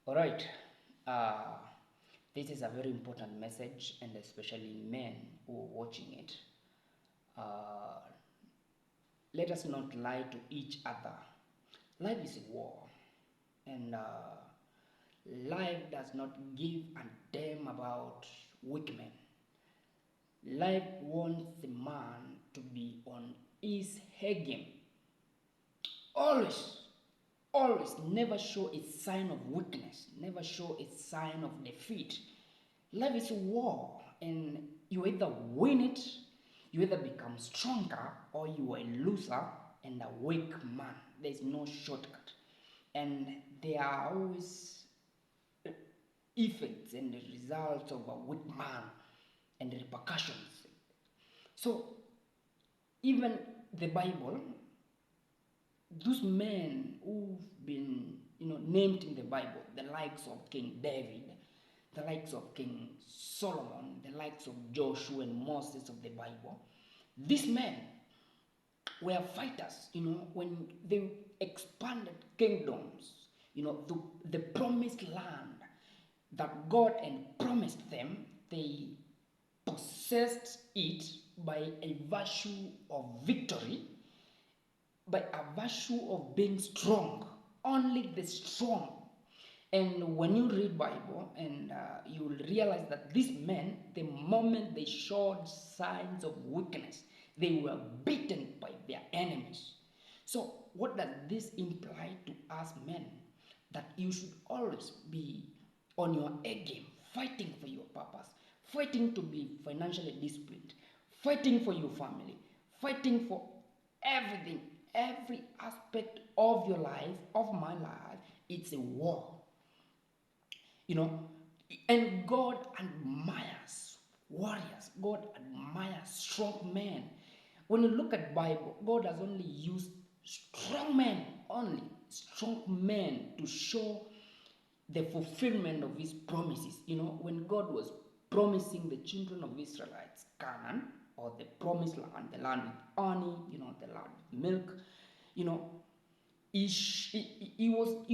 All right. Uh, this is a very important message, and especially men who are watching it. Uh, Let us not lie to each other. Life is a war, and life does not give a damn about weak men. Life wants the man to be on his A game. Always, always, never show a sign of weakness, never show a sign of defeat. Life is a war, and you either win it, you either become stronger, or you are a loser and a weak man. There's no shortcut. And there are always effects and the results of a weak man and the repercussions. So, even the Bible, those men who've been named in the Bible, the likes of King David, the likes of King Solomon, the likes of Joshua and Moses of the Bible, these men were fighters. When they expanded kingdoms, the promised land that God had promised them, they possessed it by a virtue of victory, by a virtue of being strong. Only the strong. And when you read Bible, and you will realize that these men, the moment they showed signs of weakness, they were beaten by their enemies. So what does this imply to us men? That you should always be on your A game, fighting for your purpose, fighting to be financially disciplined, fighting for your family, fighting for everything, every aspect of your life, of my life. It's a war. you know and God admires warriors. God admires strong men. When you look at Bible, God has only used strong men, only strong men, to show the fulfillment of his promises. When God was promising the children of Israelites Canaan, or the promised land, the land with honey, the land with milk, you know he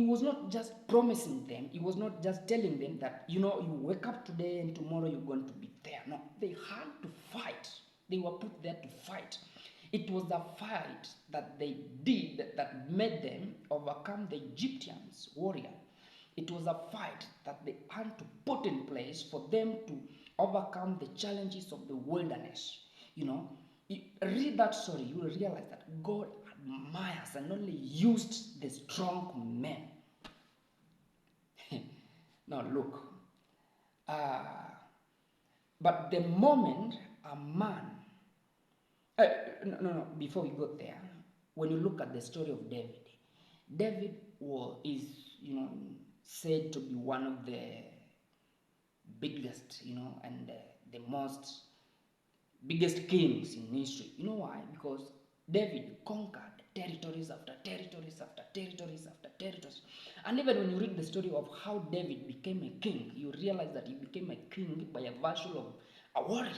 was not just promising them. He was not just telling them that you wake up today and tomorrow you're going to be there. No, they had to fight. They were put there to fight. It was the fight that they did that made them overcome the Egyptians warrior. It was a fight that they had to put in place for them to overcome the challenges of the wilderness. you know Read that story, you will realize that God admires and only used the strong men. Now look, uh, but the moment a man, uh, no, before we go there, when you look at the story of David, David is said to be one of the biggest, and the most biggest kings in history. You know why? Because David conquered territories after territories after territories after territories. And even when you read the story of how David became a king, you realize that he became a king by a virtue of a warrior.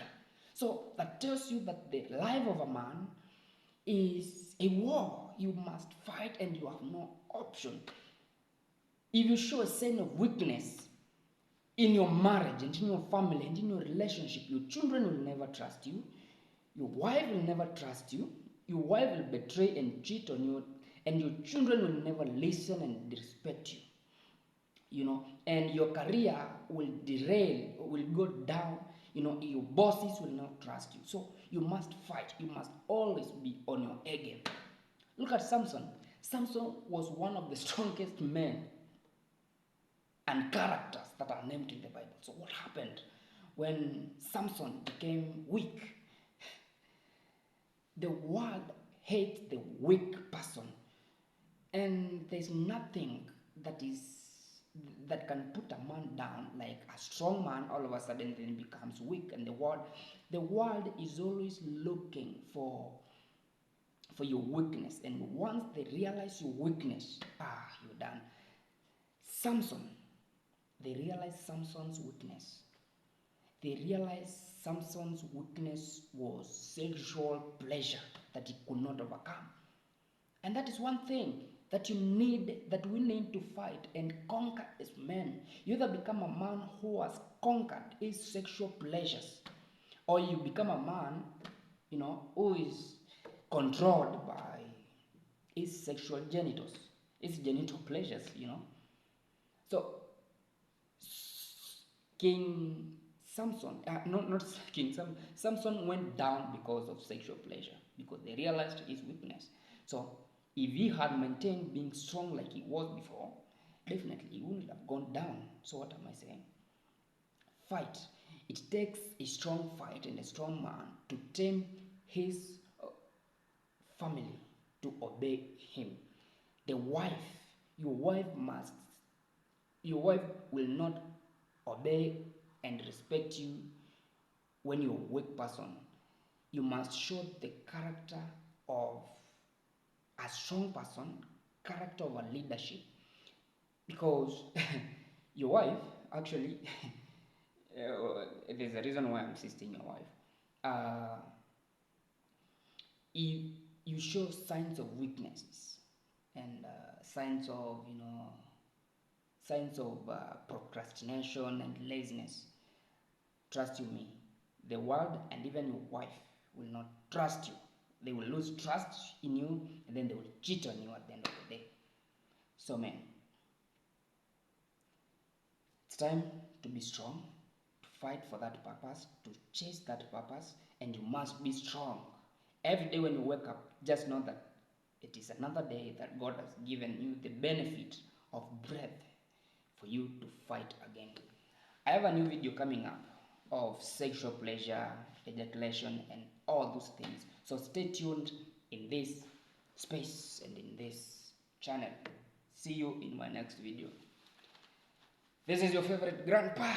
So that tells you that the life of a man is a war. You must fight and you have no option. If you show a sign of weakness in your marriage and in your family and in your relationship, your children will never trust you. Your wife will never trust you. Your wife will betray and cheat on you, and your children will never listen and respect you. And your career will derail, will go down. Your bosses will not trust you. So you must fight. You must always be on your A game. Look at Samson. Samson was one of the strongest men and characters that are named in the Bible. So what happened when Samson became weak? The world hates the weak person, and there's nothing that can put a man down like a strong man all of a sudden then becomes weak. And the world is always looking for your weakness, and once they realize your weakness, you're done. Samson, they realized Samson's weakness. They realized Samson's weakness was sexual pleasure that he could not overcome. And that is one thing. that we need to fight and conquer as men. You either become a man who has conquered his sexual pleasures, or you become a man, who is controlled by his sexual genitals, his genital pleasures. So King Samson, not King Samson went down because of sexual pleasure, because they realized his weakness. So if he had maintained being strong like he was before, definitely he wouldn't have gone down. So what am I saying? Fight. It takes a strong fight and a strong man to tame his family to obey him. The wife, your wife must, your wife will not obey and respect you when you're a weak person. You must show the character of a strong person, character of a leadership, because your wife actually there's a reason why I'm insisting your wife. If you show signs of weaknesses and signs of procrastination and laziness, trust you me, the world and even your wife will not trust you. They will lose trust in you, and then they will cheat on you at the end of the day. So man, it's time to be strong, to fight for that purpose, to chase that purpose, and you must be strong. Every day when you wake up, just know that it is another day that God has given you the benefit of breath for you to fight again. I have a new video coming up of sexual pleasure, ejaculation, and all those things. So stay tuned in this space and in this channel. See you in my next video. This is your favorite grandpa.